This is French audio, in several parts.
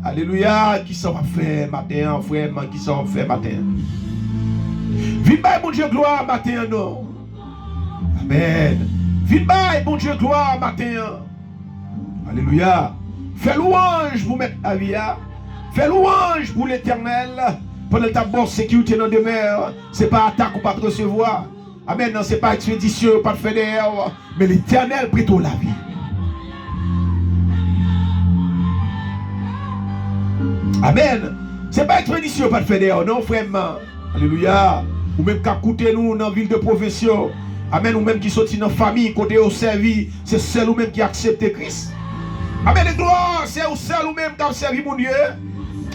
Alléluia. Qui ça va faire matin, frère, qui ça va faire matin? Vite bye, mon Dieu, gloire, matin, non. Amen. Vite bye, mon Dieu, gloire, matin. Alléluia. Fais louange pour mettre la vie. Fais louange pour l'éternel. Pendant ta bonne sécurité dans demeure. Ce n'est pas attaque ou pas te recevoir. Amen. Non, ce n'est pas expédition, pas de fédère. Mais l'éternel plutôt la vie. Amen. Ce n'est pas expédition, pas de fédère. Non, frère. Alléluia. Ou même qu'à coûter nous dans la ville de profession. Amen. Ou même qui sortit dans la famille, côté au servi. C'est seul ou même qui accepte Christ. Amen. Et gloire, c'est au seul ou même qui a servi mon Dieu.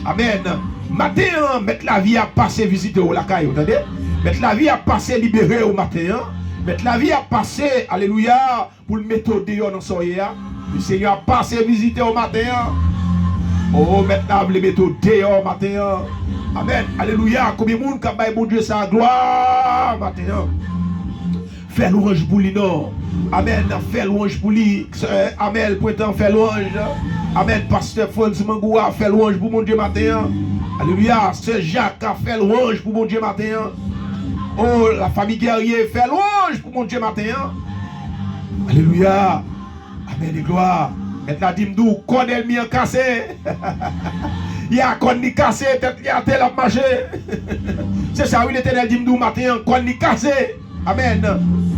Amen. Matin, mettre la vie à passer visiter au lacaille. Vous entendez? Mettre la vie à passer libérer au matin. Mettre la vie à passer, alléluia, pour le mettre dehors dans son yéa. Le Seigneur a passé visiter au matin. Oh, maintenant, vous le mettez dehors au matin. Amen. Alléluia. Combien de monde qui a bon Dieu sa gloire matin? Fais louange pour lui, non. Amen. Fais louange pour lui. Amen. Printemps, fais louange. Amen. Pasteur Franz Mangoua, fais louange pour mon Dieu matin. Alléluia. Sœur Jacques a fait louange pour mon Dieu matin. Oh, la famille guerrier, fait louange pour mon Dieu matin. Alléluia. Amen et gloire. Maintenant, dis-moi, connaît le mien cassé. Il y a un connu cassé, il y a un tel à marcher. C'est ça, oui, l'éternel dis-moi matin, connu cassé. Amen.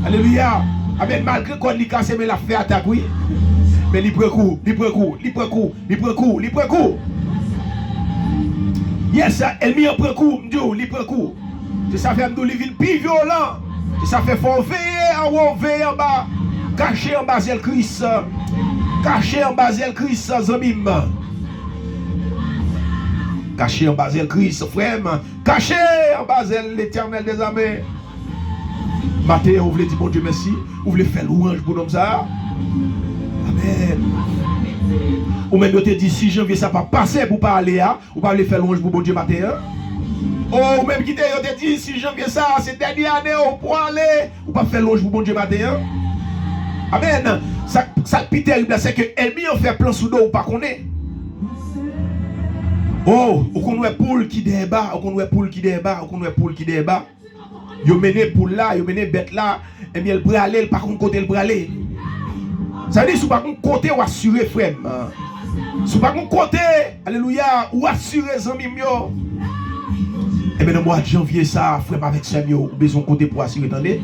Alléluia. Amen. Malgré connu cassé, mais il a fait attaque, oui. Mais il prend coup, il prend coup, il prend coup, il prend coup, il prend coup. Yes, elle m'y prend coup, il prend coup. C'est ça fait nous vivre plus violent. C'est ça fait faut veiller en haut, veiller en bas. Caché en bas le Christ. Caché en bas le Christ, zamim. Caché en bas le Christ, frère. Caché en bas l'éternel des armées. Matin, vous voulez dire bon Dieu merci. Vous voulez faire louange pour nous ça. Amen. Ou même vous te dit 6 janvier ça pas passer pour pas aller à. Ou pas aller faire louange pour bon Dieu matin. Oh, même qui te dit 6 janvier ça, c'est dernière année, on peut aller. Ou pas faire louange pour bon Dieu matin. Amen. Ça le plus terrible, c'est que ennemi on fait plein sous dos ou pas qu'on est. Oh, ou qu'on voit poule qui débat, ou qu'on voit poule qui débat, ou qu'on voit poule qui débat. Yo mené poule là, yo mené bête là, et bien le bralé, le par contre côté le bralé. Ça veut dire, si vous ne côté ou assurer, frère. Si vous ne côté, alléluia, ou assurer, zami mio. Et bien, dans le mois de janvier, ça, frère, avec ça, vous avez besoin de côté pour assurer, attendez.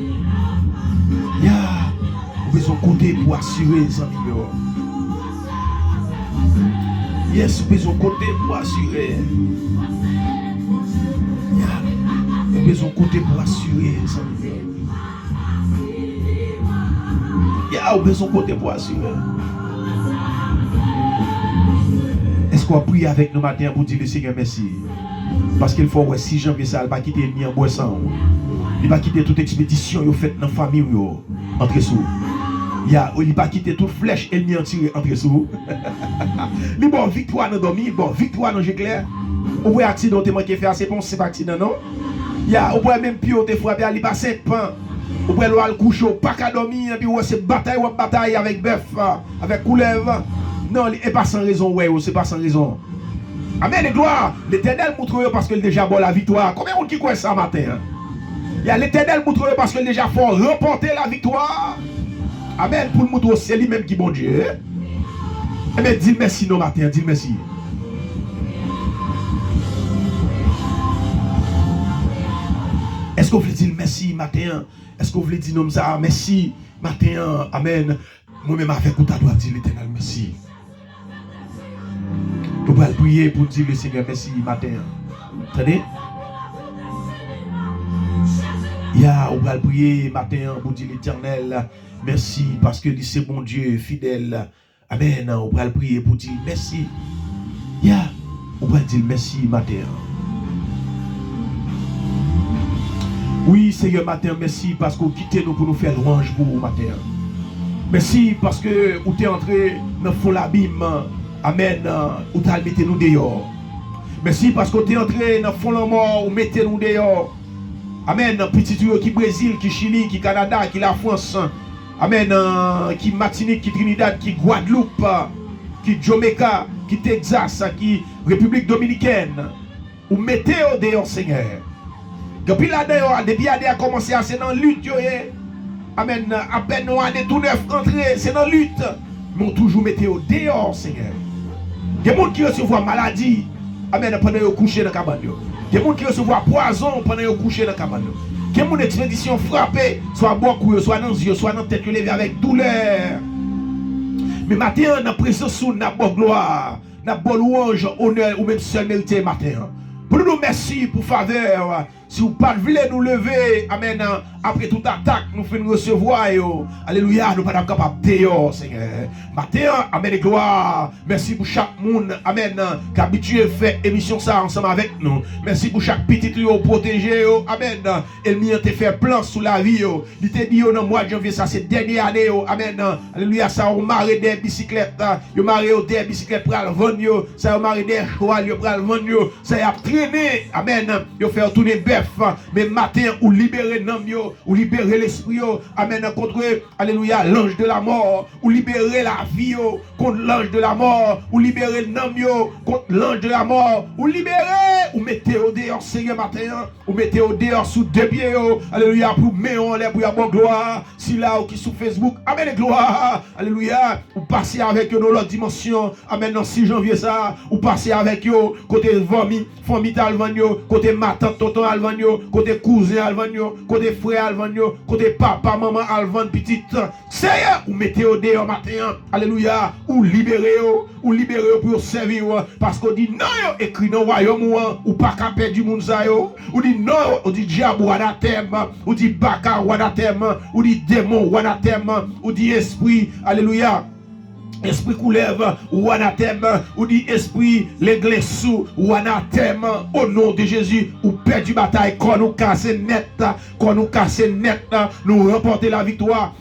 Ya, vous avez besoin de côté pour assurer, zami mio. Yes, vous avez besoin de côté pour assurer. Ya, vous avez besoin de côté pour assurer, zami mio. Il y a besoin de côté pour assurer. Est-ce qu'on prie avec nous matin pour dire le Seigneur merci? Parce qu'il faut, 6 janvier, ça, il ne va pas quitter l'ennemi en boisson. Il va quitter toute expédition qu'il fait dans la famille entre sous. Il ne va pas quitter toute flèche ennemi en tiré entre sous. Il bon victoire dans dormir, bon victoire dans l'éclair. Au bout accident qui fait assez bon, c'est pas accident non. Il y a au bout même pire te frappé, il passe 5 pains. Ou bien le coucher, pas qu'à dormir, et puis c'est bataille avec bœuf, avec couleuvre. Non, et pas sans raison, ouais, c'est pas sans raison. Amen, et gloire. L'éternel montre parce qu'il déjà bon la victoire. Combien de monde qui croit ça matin? Il y a l'éternel montre parce qu'il déjà faut remporter la victoire. Amen, pour le montrer, c'est lui-même qui bon Dieu. Eh bien, dis merci nos matin, dis merci. Est-ce que vous voulez dire merci matin? Est-ce que vous voulez dire non ça merci matin? Amen. Moi-même avec vous, tu dois dire l'éternel merci. Nous allons prier pour dire le Seigneur merci matin. Attendez? On va prier matin pour dire l'éternel merci parce que c'est bon Dieu fidèle. Amen. On va prier pour dire merci. On va dire merci matin. Oui, Seigneur, matin, merci parce que vous quittez nous pour nous faire louange pour vous matin. Merci parce que vous êtes entré dans le fond l'abîme. Amen. Vous avez mis nous dehors. Merci parce que vous êtes entré dans le fond la mort. Vous mettez nous dehors. Amen. Petit tuyau qui Brésil, qui Chili, qui Canada, qui la France. Amen. Qui Martinique, qui Trinidad, qui Guadeloupe, qui Jamaica. qui Texas, qui République Dominicaine, ou mettez au dehors, Seigneur. Depuis là, depuis l'année a commencé à c'est dans la lutte, amen, à peine nous année tout neuf entré, c'est dans la lutte. Mais on toujours mettez au dehors, Seigneur. Il y a des gens qui reçoivent maladie, amen, pendant qu'ils couchent dans la cabane. Il y a des gens qui reçoivent poison pendant qu'ils couchent dans la cabane. Il y a des gens qui expédition frappée, soit beaucoup, soit dans les yeux, soit dans la tête, levé avec douleur. Mais matin, on a présence, on a bonne gloire, on a bonne louange, honneur, ou même seul mérité matin. Pour nous merci pour faveur. Si vous ne voulez nous lever, amen, après toute attaque, nous faisons recevoir, alléluia, nous ne sommes pas capables de Seigneur. Matin, amen et gloire. Merci pour chaque monde, amen, qui habitué à faire émission ça ensemble avec nous. Merci pour chaque petit trio protégé, amen. Et nous te fait plan sous la vie, il te dit dans le mois de janvier, ça c'est dernière année, amen. Alléluia, ça on marre des bicyclettes, on marre des bicyclettes pour le vendre, ça on marre des chevaux pour le vendre, ça a traîné, amen. On fait tourner bœuf, mais matin, ou libérer l'âme, ou libérer l'esprit, amen, contre, alléluia, l'ange de la mort, ou libérer la vie, contre l'ange de la mort, ou libérer l'âme, contre l'ange de la mort, ou libérer, ou mettez au dehors, Seigneur, matin, ou mettez au dehors sous deux pieds, alléluia, pour mettre en l'air, pour y avoir gloire, si là, ou qui sur Facebook, amen, gloire, alléluia, ou passer avec eux dans l'autre dimension, amen, dans 6 janvier, ça, ou passer avec eux, côté famille Alvanio, côté ma tante, tonton Alvanio, côté cousin Alvanio, côté frère Alvanio, côté papa, maman Alvan, petite. Seigneur, ou mettez au dehors matin, alléluia, ou libérez pour servir, parce qu'on dit non, écrit dans le royaume, ou pas qu'à perdre du monde, ou dit non, ou dit diable, ou anathème, ou dit baka, ou anathème, ou dit démon, ou anathème, ou dit esprit, alléluia. Esprit coulève ou anathème, ou dit esprit l'église sous ou anathème au nom de Jésus, ou perd du bataille, quand nous casse net, nous remporter la victoire,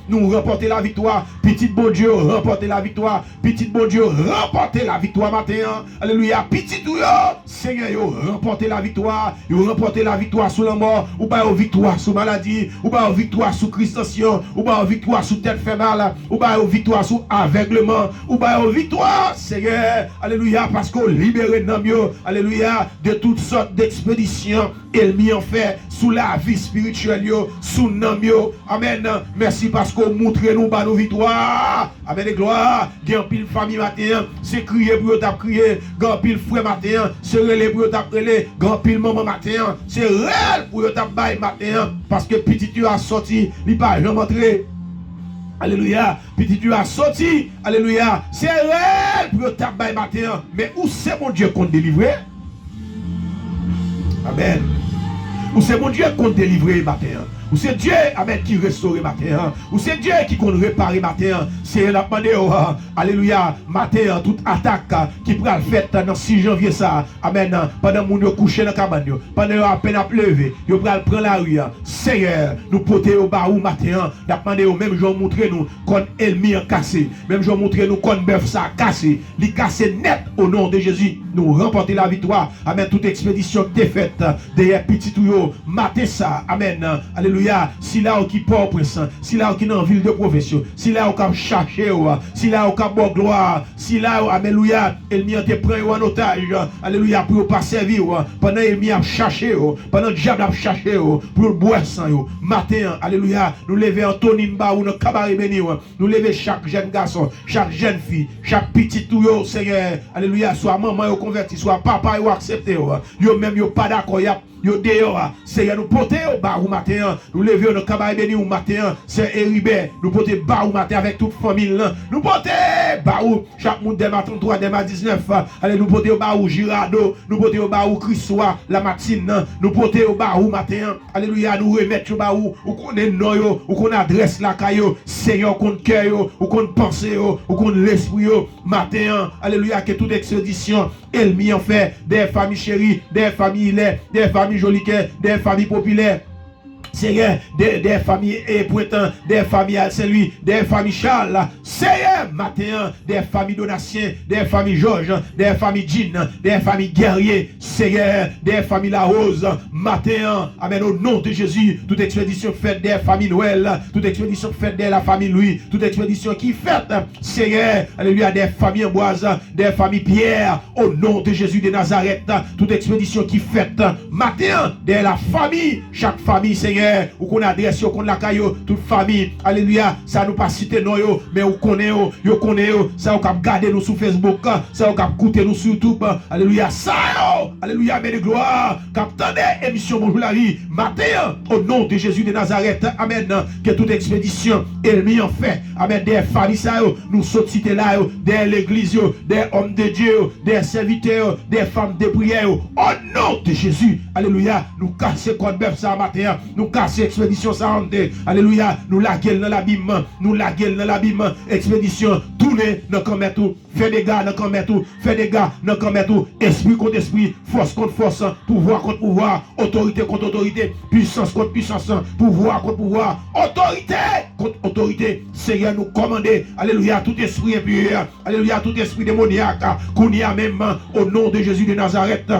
petit bon Dieu, remporter la victoire, petit bon Dieu, remporter la victoire matin, alléluia, petit tout Seigneur, remporter la victoire, sous la mort, ou pas victoire sous maladie, ou pas victoire sous christention, ou pas victoire sous tête fait mal, ou pas victoire sous aveuglement, ou bien victoire, Seigneur, alléluia, parce qu'on libère nous, alléluia, de toutes sortes d'expéditions, et mis en fait sous la vie spirituelle, sous nous, amen. Merci parce qu'on montre nous par nos victoires, amen, et gloire. Gain pile famille matin, c'est crier pour t'as crier, gain pile frère matin, c'est relais pour t'as relais, gain pile maman matin, c'est réel pour t'as bail matin, parce que petit tu as sorti, il pas jamais entré. Alléluia, petit Dieu a sorti, alléluia, c'est réel pour tabac matin, mais où c'est mon Dieu qu'on délivre? Amen. Où c'est mon Dieu qu'on délivre matin? Ou c'est Dieu, amen, qui restaure matin. Ou c'est Dieu qui compte réparer matin. C'est la demandé, alléluia, matin, toute attaque qui prend le fait dans 6 janvier ça. Amen. Pendant que nous couché dans la cabane, pendant à peine à lever, nous prenons la rue. Seigneur, nous porter au bas ou matin. Nous demandé au même jour montrer nous qu'on ennemi en cassé. Même jour montrer nous qu'on bœuf ça cassé. Li cassé net au nom de Jésus. Nous remporter la victoire. Amen. Toute expédition défaite derrière petit tuyau. Matin ça. Amen. Alléluia. Si là qui porte prince, si là qui dans ville de profession, si là qui chercher, si là qui bon gloire, si là alléluia, elle m'y te prend en otage, alléluia pour pas servir pendant elle m'y a cherché, pendant le diable a cherché pour boire sang matin, alléluia, nous lever Antonine ba ou dans cabaret béni, nous lever chaque jeune garçon, chaque jeune fille, chaque petit tout Seigneur, alléluia, soit maman yo converti, soit papa yo accepté, yo même yo pas d'accord, yo dehors, Seigneur, nous porter au bar au matin, nous lever dans cabaret béni au matin, c'est Héribert, nous porter bar au matin avec toute famille, nous porter bar chaque monde des matin 3, des matin 19, allez, nous porter au bar au Girado, nous porter au bar au Christois, la matinée, nous porter au bar au matin, alléluia, nous remettre au bar où qu'on est noyo, où qu'on adresse la caillou, Seigneur, qu'on cœur, où qu'on pense, où qu'on l'esprit, matin, alléluia, que toute expédition, elle m'y en fait, des familles chéries, des familles jolies, des familles populaires. Seigneur, des familles Pointant, des familles Saint-Louis, des familles Charles, Seigneur, matin, des familles Donatien, des familles Georges, des familles Jean, des familles Guerrier, Seigneur, des familles La Rose, matin, amen, au nom de Jésus, toute expédition faite des familles Noël, toute expédition faite de la famille Louis, toute expédition qui faite, Seigneur, alléluia, des familles Amboise, des familles Pierre, au nom de Jésus de Nazareth, toute expédition qui faite, matin, de la famille, chaque famille, Seigneur, ou qu'on adresse, ou qu'on la caillou, toute famille, alléluia, ça nous pas citer nous, mais ou connaît, ça ou cap garder nous sur Facebook, ça ou cap écouter nous sur YouTube, alléluia, ça, alléluia, mais de gloire, cap tendez, émission Bonjour la vie, matin, au nom de Jésus de Nazareth, amen, que toute expédition, elle mis en fait, amen, des familles, ça, nous sortis là, des l'église, des hommes de Dieu, des serviteurs, des femmes de prière, au nom de Jésus, alléluia, nous casser code bœuf ça matin, nous casser expédition ça en deux, alléluia, nous la gueule dans l'abîme, expédition, tourner dans comme tout, fait des gars dans comme tout, esprit contre esprit, force contre force, pouvoir contre pouvoir, autorité contre autorité, puissance contre puissance, pouvoir contre pouvoir, autorité contre autorité, Seigneur nous commander, alléluia, tout esprit impur, alléluia, tout esprit démoniaque, qu'on y a même au nom de Jésus de Nazareth.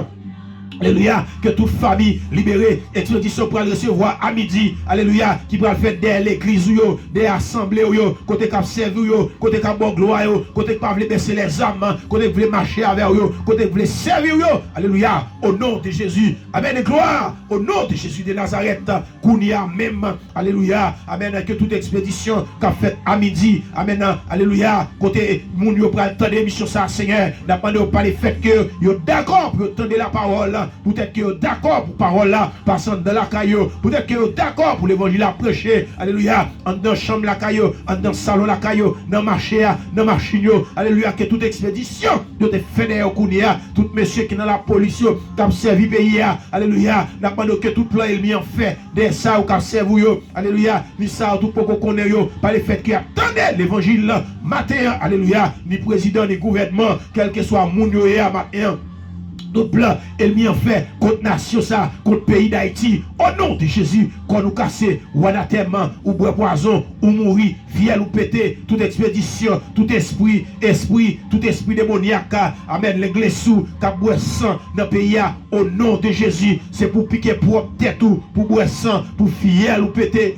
Alléluia, que toute famille libérée, expédition pour recevoir à midi, alléluia, qui pourra faire des l'église, des assemblées, côté cap servir, côté cap bon gloire, côté cap veut baisser les âmes, côté veut marcher avec eux, côté veut servir, alléluia, au nom de Jésus, amen, et gloire, au nom de Jésus de Nazareth, qu'on y a même, alléluia, amen, que toute expédition qu'a fait à midi, amen, alléluia, côté moun yo pour attendre l'émission ça, Seigneur, n'attendez pas les faits que yo d'accord pour entendre la parole. Peut-être que vous êtes d'accord pour parole là, passant dans la caillou. Peut-être que vous êtes d'accord pour l'évangile à prêcher. Alléluia. Dans la chambre la caillou, dans le salon la caillou, dans le marché, dans le marché. Alléluia. Que toute expédition de te faire kounia, tout monsieur qui dans la police, qui a servi pays. Alléluia. N'a pas que tout plan il mis en fait. Des ça ou qui a servi. Alléluia. Ni ça tout pour qu'on connaisse par le fait qu'il attendait l'évangile matin. Alléluia. Ni président, ni gouvernement, quel que soit mon matin. Tout plan, elle mis en fait contre nation ça, contre pays d'Haïti. Au nom de Jésus, qu'on nous casse, ou anathème, ou bois poison, ou mourir, fiel ou pété, toute expédition, tout esprit démoniaque, amen, l'église sous, qui boit sang dans le pays, au nom de Jésus, c'est pour piquer propre tête ou, pour boire sang, pour fiel ou pété,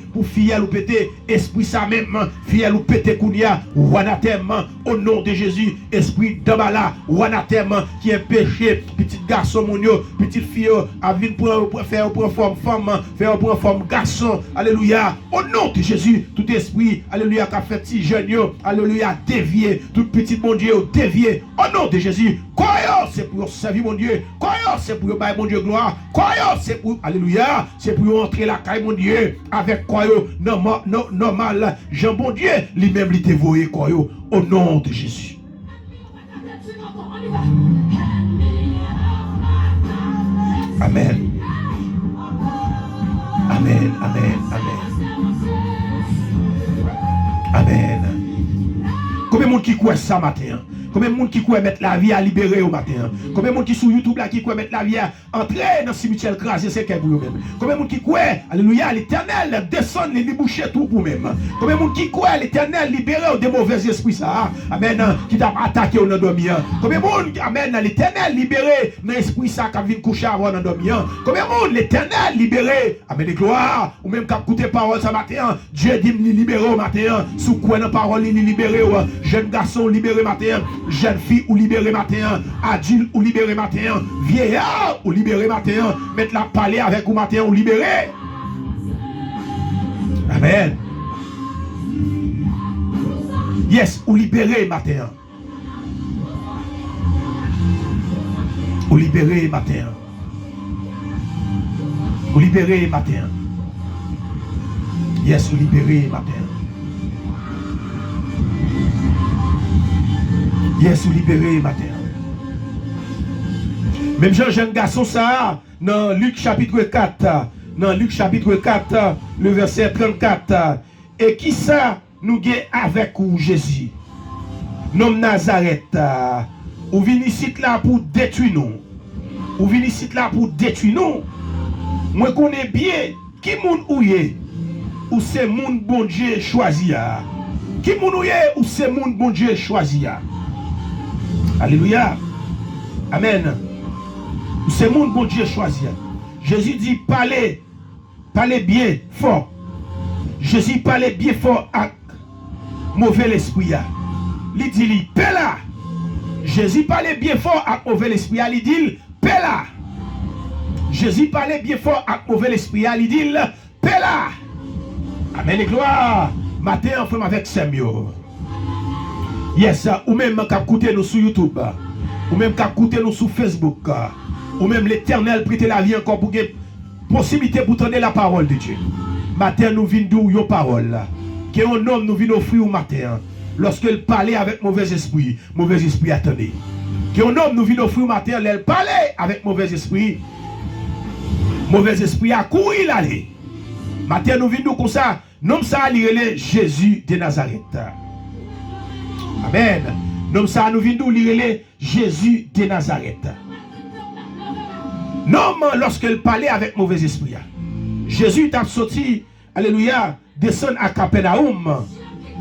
esprit ça même, fiel ou pété kounia, ou anathème, au nom de Jésus, esprit d'Amala, ou anathème, qui est péché, petit garçon mon yo, petite fille a vinn pour faire pour forme femme, faire pour forme garçon. Alléluia. Au nom de Jésus, tout esprit, alléluia, qu'a fait petit jeune yo, alléluia, dévié, tout petit mon Dieu dévié. Au nom de Jésus, quoi c'est pour servir mon Dieu. Quoi c'est pour bailler mon Dieu gloire. Quoi c'est pour alléluia, c'est pour entrer la caille mon Dieu avec quoi normal. Jean bon Dieu, lui-même lui dévoyé quoi au nom de Jésus. Amen. Amen. Amen. Amen. Amen. Combien de monde qui croit ça matin? Combien de monde qui croit mettre la vie à libérer au matin? Combien de monde qui sur YouTube là qui croit mettre la vie à entrer dans le cimetière crasé c'est pour eux-mêmes? Combien de monde qui croit alléluia l'éternel descend les déboucher tout pour même? Combien de monde qui croit l'éternel libérer des mauvais esprits ça? Amen. Qui t'a attaqué au dormir? Combien de monde amen l'éternel libéré dans l'esprit ça qui vient coucher avant dans dormir? Combien de monde l'éternel libéré? Amen de gloire ou même qui a écouté parole ce matin? Dieu dit me libérer au matin. Sous quoi dans parole il libérer jeune garçon libéré matin. Jeune fille ou libéré matin, adulte ou libéré matin, vieillard ou libéré matin, mettre la parler avec ou matin ou libéré. Amen. Yes, ou libéré matin. Ou libéré matin. Ou libéré matin. Yes, ou libéré matin. Yes, ou libéré matin. Même jeune garçon ça, dans Luc chapitre 4, le verset 34. Et qui ça nous gagne avec vous, Jésus? Nom Nazareth. Ou vini ici là pour détruire nous. Moi connais bien Qui moun ouye? Ou c'est moun bon Dieu choisi ya? Qui moun ouye? Ou c'est moun bon Dieu choisi ya? Alléluia. Amen. Ou c'est moun bon Dieu choisi ya? Jésus dit parlez bien fort. Jésus parlait bien fort à mauvais esprit. Il dit paix là. Jésus parlait bien fort à mauvais esprit. Il dit paix là. Jésus parlait bien fort à mauvais esprit. Il dit paix là. Amen et gloire. Matin, on fait avec Samuel. Yes, ou même qu'à écouter nous sur YouTube. Ou même qu'à écouter nous sur Facebook. Ou même l'Éternel prête la vie encore pour que possibilité pour donner la parole de Dieu. Matin, nous venons d'où une parole. Que un homme nous vient offrir au matin. Lorsqu'il parlait avec mauvais esprit attendait. Que un homme nous vient offrir au matin, il parlait avec mauvais esprit a couru, il allait. Matin, nous venons comme ça. Nom ça, il est Jésus de Nazareth. Amen. Nom ça, nous venons d'où il est Jésus de Nazareth. Non, lorsqu'il parlait avec mauvais esprit, Jésus t'a sorti, alléluia, descend à Capernaum.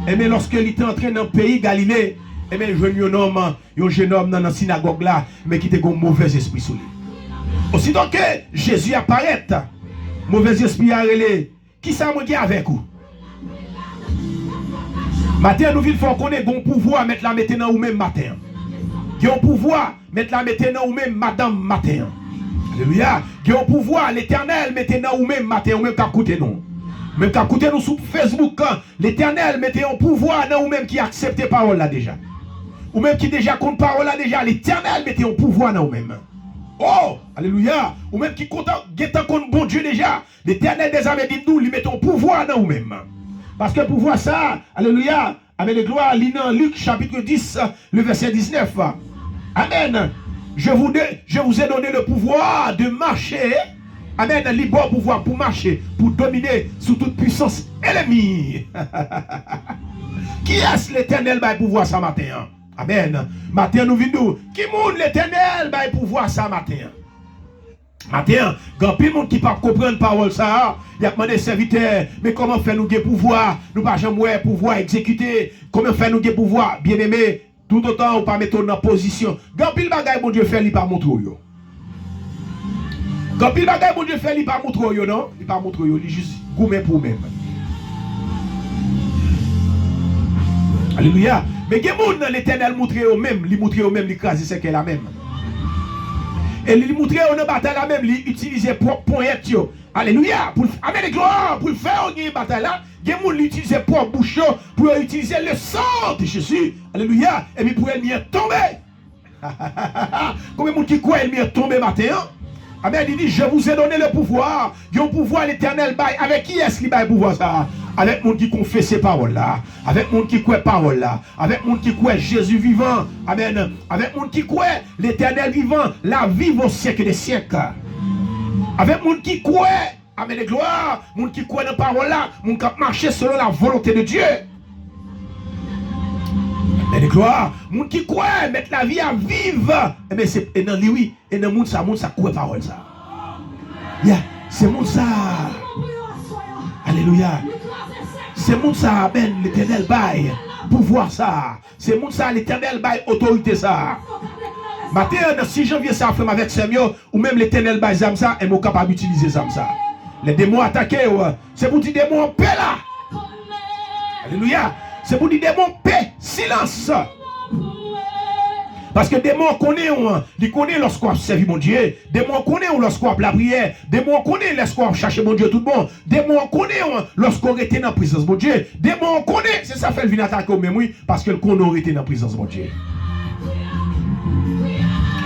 Et bien lorsqu'il était entré dans le pays Galilée, et bien un jeune homme dans la synagogue là, mais qui était un mauvais esprit sur lui. Aussitôt que Jésus apparaît, mauvais esprit a relé, qui ça me dit avec vous? Matin, nous vivons qu'on ait un pouvoir mettre la maintenant ou même matin. Qui a un pouvoir mettre la maintenant ou même madame matin. Alléluia. Qui a un pouvoir, l'Éternel maintenant ou même matin ou même qu'à écouter nous. Même qu'à écouter nous sur Facebook, l'Éternel mettait un pouvoir ou même qui accepte parole là déjà. Ou même qui déjà compte parole là déjà, l'Éternel mettait un pouvoir dans vous-même. Oh, alléluia. Ou même qui compte contre bon Dieu déjà, l'Éternel des armées dit nous, lui mettons un pouvoir dans vous-même. Parce que pouvoir ça, alléluia, avec les gloires, dans Luc chapitre 10, le verset 19. Amen. Je vous ai donné le pouvoir de marcher. Amen. Libre pouvoir pour marcher, pour dominer sous toute puissance ennemie. Qui est-ce l'Éternel va pouvoir ça matin? Amen. Matin nous venons. Qui monde l'Éternel va pouvoir ça matin? Matin, quand plus de monde qui ne peut pas comprendre parole ça, il y a demandé serviteur, mais comment faire nous pouvoir, nous pas jamais pouvoir exécuter, comment faire nous pouvoir, bien aimé, tout autant ou pas mettre dans position. Quand pile bagaille bon Dieu fait, il pas montrer yo. Quand pile bagaille bon Dieu fait, il pas montrer yo non, il pas montrer yo, il juste gourmet pour même. Alléluia. Mais que monde l'Éternel montrer au même, il montrer au même, il crase c'est qu'elle a même. Et il montrer au bataille la même, il utiliser propre point. Alléluia. Pour amener gloire, pour faire une bataille là, il monde utiliser propre bouche pour utiliser le sang de Jésus. Alléluia. Et puis pour elle mieux tomber. Combien de monde qui croit elle mieux tomber matin? Amen. Il dit je vous ai donné le pouvoir. Il y a un pouvoir l'Éternel bail. Avec qui est-ce qu'il bail le pouvoir ça? Avec monde qui confesse ces paroles là, avec monde qui croit parole là, avec monde qui croit Jésus vivant, amen, avec monde qui croit l'Éternel vivant, la vive au siècle des siècles. Avec monde qui croit, amen, gloire, monde qui croit dans la parole là, monde qui marche selon la volonté de Dieu. Amen, gloire, monde qui croit mettre la vie à vivre, mais c'est et dans lui oui, et dans monde ça croit parole ça. Yeah, c'est monde ça. Alléluia. C'est moun ça, ben l'Éternel bail pouvoir ça. C'est moun ça, l'Éternel bail autorité ça. Matin, le 6 janvier, ça fait avec Samuel, ou même l'Éternel bail ça, et mon capable d'utiliser ça. Les démons attaqués, c'est pour dire démons en paix là. Alléluia. C'est pour dire démons paix, silence. Parce que démons connaissent lorsqu'on servi mon Dieu. Démons connaissent lorsqu'on la prière. Démons connaissent lorsqu'on cherche mon Dieu tout bon. Démons connaissent lorsqu'on était dans la présence de mon Dieu. Démons connaissent, c'est ça fait le venir attaquer au même oui, parce que le qu'on était dans la présence de mon Dieu.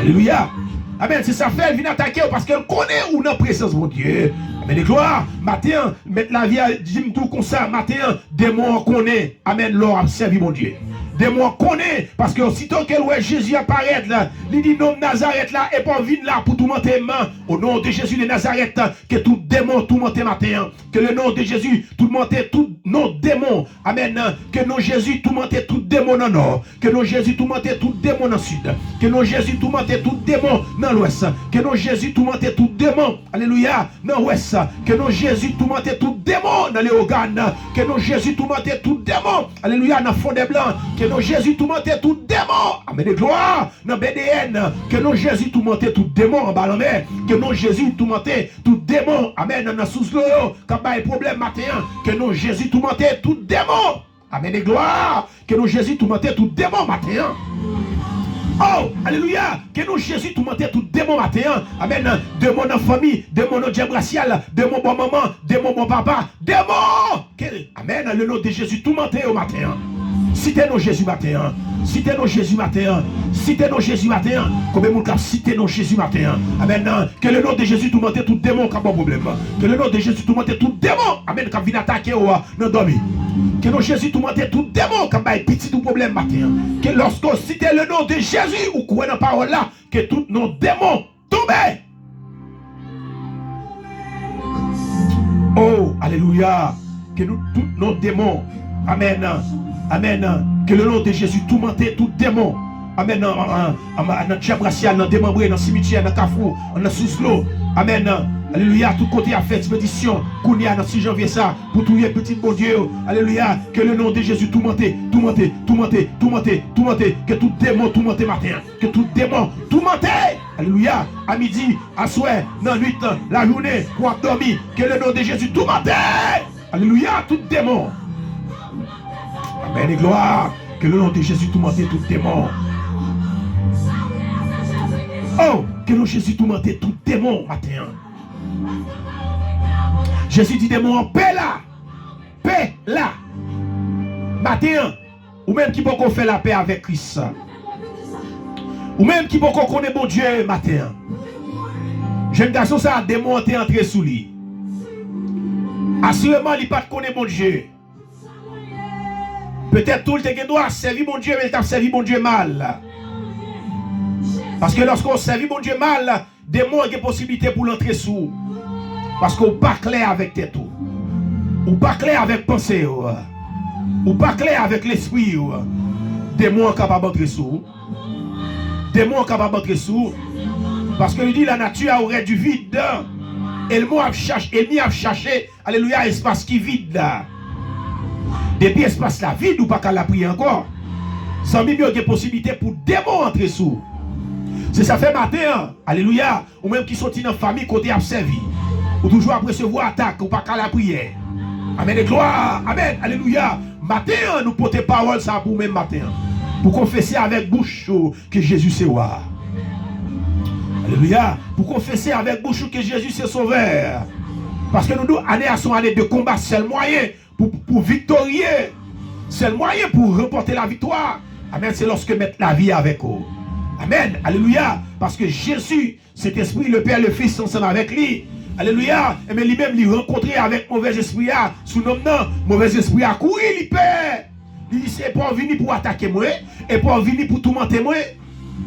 Alléluia. Amen. C'est ça fait le venir attaquer parce que le connaît ou dans la présence de mon Dieu. Amen. Les gloires. Matin, mettre la vie à dire tout comme ça. Matin, démons connaissent. Amen. L'or a servi mon Dieu. Démon connaît, parce que aussitôt qu'elle voit Jésus apparaître là, il dit non Nazareth là, et pas venir là pour tout monter main. Au nom de Jésus de Nazareth, que tout démon tout monter matin. Que le nom de Jésus tout monter tout non démon. Amen. Que nom Jésus tout monter tout démon dans le nord. Que nom Jésus tout monter tout démon dans le sud. Que nom Jésus tout monter tout démon dans l'ouest. Que nom Jésus tout monter tout démon. Alléluia. Dans l'ouest. Que nom Jésus tout monter tout démon dans les organes. Que nom Jésus tout monter tout démon. Alléluia. Dans le fond des blancs. Que nom Jésus tout monter tout démon. Amen de gloire. Dans BDN. Que nom Jésus tout monter tout démon en bas de la mer. Que nom Jésus tout monter tout démon. Amen. Dans sous-l'eau. Quand il y a un problème matin. Que nom Jésus tout monter tout démon. Amen de gloire. Que nous Jésus tout monter tout démon matin. Oh, alléluia. Que nous Jésus tout monter tout démon matin. Amen. Démon dans famille, démon dans diable racial, démon bon maman, démon bon papa, démon. Amen. Le nom de Jésus tout monter au matin. Citez nos Jésus matin. Citez nos Jésus matin. Citez nos Jésus matin. Combien de monde citez nos Jésus matin. Amen. Que le nom de Jésus tout monter tout démon qui a pas de problème. Que le nom de Jésus tout monter tout démon. Amen. Qui vient attaquer dans dormi. Que nos Jésus tout monter tout démon qui a petit tout problème matin. Que lorsqu'on cite le nom de Jésus ou quoi dans la parole là, que tous nos démons tombent. Oh, alléluia. Que nous tous nos démons. Amen. Amen. Que le nom de Jésus tout monter tout démon. Amen. Dans le chambre racial, dans le démembré, dans le cimetière, dans le carrefour, dans le sous-l'eau. Amen. Alléluia. Tout côté a fait expédition. Kounia dans 6 janvier ça. Pour tout petit bon Dieu. Alléluia. Que le nom de Jésus tout monter, tout monter, tout monter, tout monter, tout monter. Que tout démon tout monter matin. Que tout démon tout monter. Alléluia. À midi, à soir, dans la nuit, la journée, pour dormir. Que le nom de Jésus tout monter. Alléluia. Tout démon. Amen et gloire. Que le nom de Jésus tout monter tout démon. Oh, que le nom de Jésus tout monter tout démon matin. Jésus dit démon en paix là. Paix là. Matin. Ou même qui peut faire la paix avec Christ. Ou même qui peut connaître bon Dieu matin. Jeune garçon ça démon entré sous lui. Assurément il pas connaître bon Dieu. Peut-être tout le temps doit servir mon Dieu, mais il t'a servi mon Dieu mal. Parce que lorsqu'on servit mon Dieu mal, des mots ont des possibilités pour l'entrer sous. Parce qu'on pas clair avec tes tout. Ou pas clair avec pensée. Ou pas clair avec l'esprit. Des mots capables d'entrer sous. Des mots capables d'entrer sous. Parce que il dit la nature aurait du vide. Et le mot a cherché, alléluia, espace qui vide là. Depuis espace là vide ou pas qu'à la prier encore. Sans même des possibilités pour démons entrer sous. C'est ça fait matin, alléluia, ou même qui sont dans la famille côté servi. Ou toujours après recevoir attaque ou pas qu'à la prière. Amen et gloire, amen, alléluia. Matin, nous portons parole ça pour même matin. Pour confesser avec bouche que Jésus c'est roi. Alléluia. Pour confesser avec bouche que Jésus c'est sauveur. Parce que nous, année à son année de combat, c'est le moyen pour victorier. C'est le moyen pour remporter la victoire. Amen. C'est lorsque mettre la vie avec eux. Amen. Alléluia. Parce que Jésus, cet esprit, le Père, le Fils, sont ensemble avec lui. Alléluia. Et mais lui-même, il rencontrait avec mauvais esprit. Sous nom non, mauvais esprit a couru, il perd. Il dit, c'est pas venir pour attaquer moi. Et pas venir pour tourmenter moi.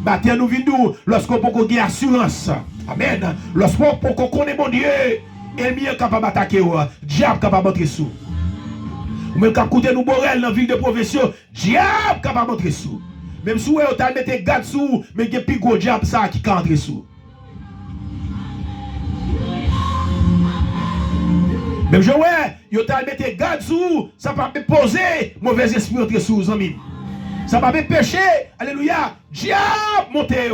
Bah, tiens, nous venons lorsqu'on peut gagner assurance. Amen. Lorsqu'on peut connaître mon Dieu. Ennemi est capable d'attaquer. Diable capable d'entrer sous. Ou même quand écoutez nous Borel dans la ville de profession, diable capable d'entrer sous. Même si vous mettez garde sous, mais il y a plus gros diable ça qui peut entrer sous. Même je ouais, vous mettez garde sous, ça va pas poser mauvais esprit entrer sous les amis. Ça va pas pécher, alléluia, diable monter.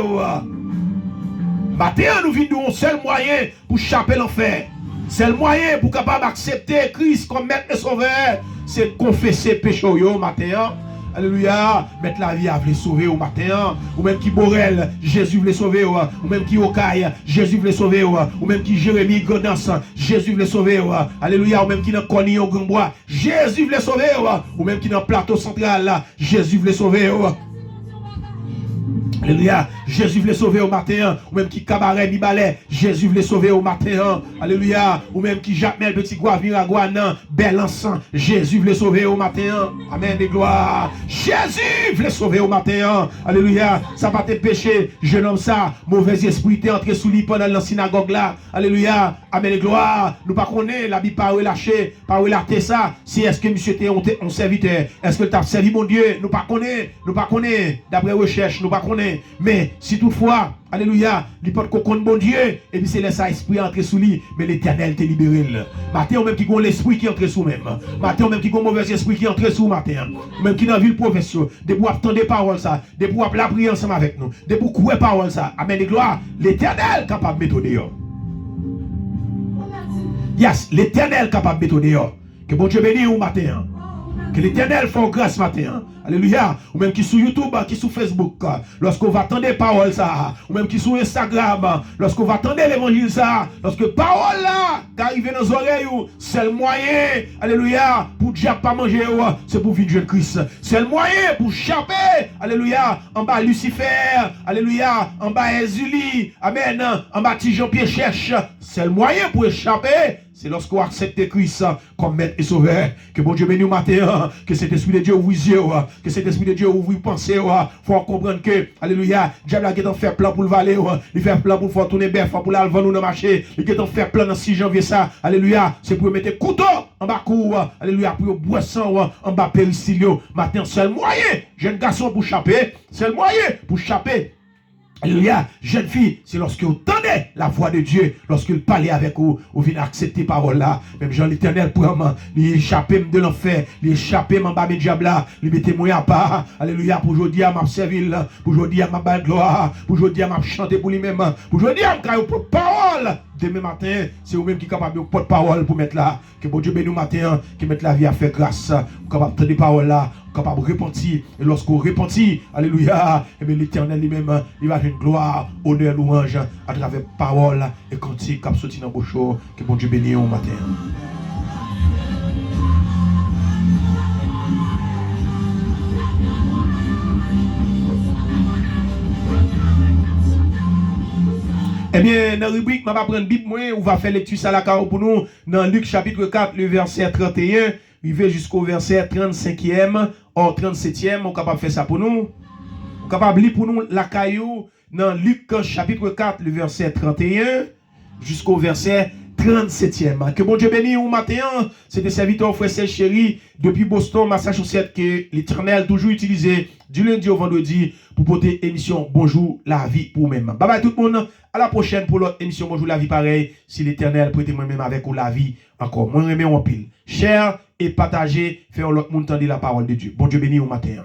Matin nous venons un seul moyen pour chapper l'enfer. Seul moyen pour capable accepter Christ comme maître et sauveur, c'est confesser péché au matin. Alléluia, mettre la vie à vous sauver au matin. Ou même qui Borel, Jésus voulait sauver. Ou même qui Okaï, Jésus voulait sauver. Ou même qui Jérémie Godas, Jésus voulait sauver. Alléluia, ou même qui dans Conny au Grand-Bois, Jésus voulait sauver. Ou même qui dans Plateau Central, Jésus voulait sauver. Alléluia. Jésus voulait sauver au matin. Ou même qui cabaret, mi balai. Jésus voulait sauver au matin. Alléluia. Ou même qui Jacmel, petit Guaviraguanan, bel encens. Jésus voulait sauver au matin. Amen et gloire. Jésus voulait sauver au matin. Alléluia. Ça va te péché. Jeune homme ça. Mauvais esprit t'est entré sous lui pendant la synagogue là. Alléluia. Amen et gloire. Nous pas connaître la Bible pas relâché. Pas relaté ça. Si est-ce que monsieur était un serviteur. Est-ce que tu as servi mon Dieu. Nous pas connaître. Nous pas connaître. D'après recherche. Nous pas connaître. Mais si toutefois, alléluia, il peut qu'on bon Dieu, et puis c'est laisser l'esprit entrer sous lui, mais l'éternel te libéré. Matin, même qui ont l'esprit qui entre sous même. Matin, même qui ont mauvais esprit qui entre sous matin. Même qui dans la ville profession, de pour attendre des paroles ça, de pour la prier ensemble avec nous, de pour couper paroles ça. Amen et gloire. L'éternel capable de mettre dehors. Yes, l'éternel capable de mettre dehors. Que bon Dieu bénisse au matin. Que l'éternel fasse grâce matin. Alléluia. Ou même qui sur YouTube, qui sur Facebook, lorsqu'on va attendre parole ça, ou même qui sur Instagram, lorsqu'on va attendre l'évangile ça, lorsque parole là, qui arrive dans les oreilles, c'est le moyen, alléluia, pour diable pas manger, c'est pour vivre Christ. C'est le moyen pour chapper, alléluia, en bas Lucifer, alléluia, en bas Ezuli, amen, en bas Jean-Pierre cherche. C'est le moyen pour échapper. C'est lorsqu'on accepte Christ comme maître et sauveur. Que bon Dieu bénisse au matin. Que cet esprit de Dieu ouvre les yeux. Que cet esprit de Dieu ouvre les pensées. Il faut comprendre que, alléluia, diable a fait plan pour le valer. Il fait plan pour faire tourner bœuf, pour aller vendre dans le marché. Il a fait plan dans 6 janvier ça. Alléluia. C'est pour mettre couteau en bas cour. Alléluia. Pour boisson en bas péristilio. Maintenant, c'est le moyen. Jeune garçon pour chapper. C'est le moyen pour chapper. Alléluia, jeune fille, c'est lorsque vous entendez la voix de Dieu, lorsque vous parlez avec vous, vous venez accepter parole là. Même Jean l'Éternel pour moi, il échappé de l'enfer, il échappé en bas de diable là, il mettez moi à part. Alléluia, pour aujourd'hui à m'a servi, pour aujourd'hui à m'a gloire, pour aujourd'hui à m'a chanter pour lui-même, pour aujourd'hui à m'a pour parole. Demain matin, c'est vous-même qui est capable de porter parole pour mettre là. Que bon Dieu bénisse matin, qui mette la vie à faire grâce, capable de tenir parole là, capable de repentir. Et lorsqu'on repentit, alléluia, et bien l'Éternel lui-même, il va une gloire, honneur, louange à travers parole et cantique qui sorti dans bouche. Que bon Dieu bénisse au matin. Eh bien, dans la rubrique, je vais prendre Bible, on va faire lecture à la carte pour nous, dans Luc chapitre 4, le verset 31, arrivé jusqu'au verset 35e, ou 37e, on est capable de faire ça pour nous. On est capable de lire pour nous la caillou, dans Luc chapitre 4, le verset 31, jusqu'au verset 37e. Que bon Dieu bénisse au matin, c'est des serviteurs, frères et chéris, depuis Boston, Massachusetts, que l'Éternel toujours utilisé du lundi au vendredi pour porter émission Bonjour la vie pour vous-même. Bye bye tout le monde, à la prochaine pour l'autre émission Bonjour la vie pareil, si l'Éternel prête moi-même avec vous la vie encore. Moi, je remets en pile. Cher et partagez, faire l'autre monde entendre la parole de Dieu. Bon Dieu bénisse au matin.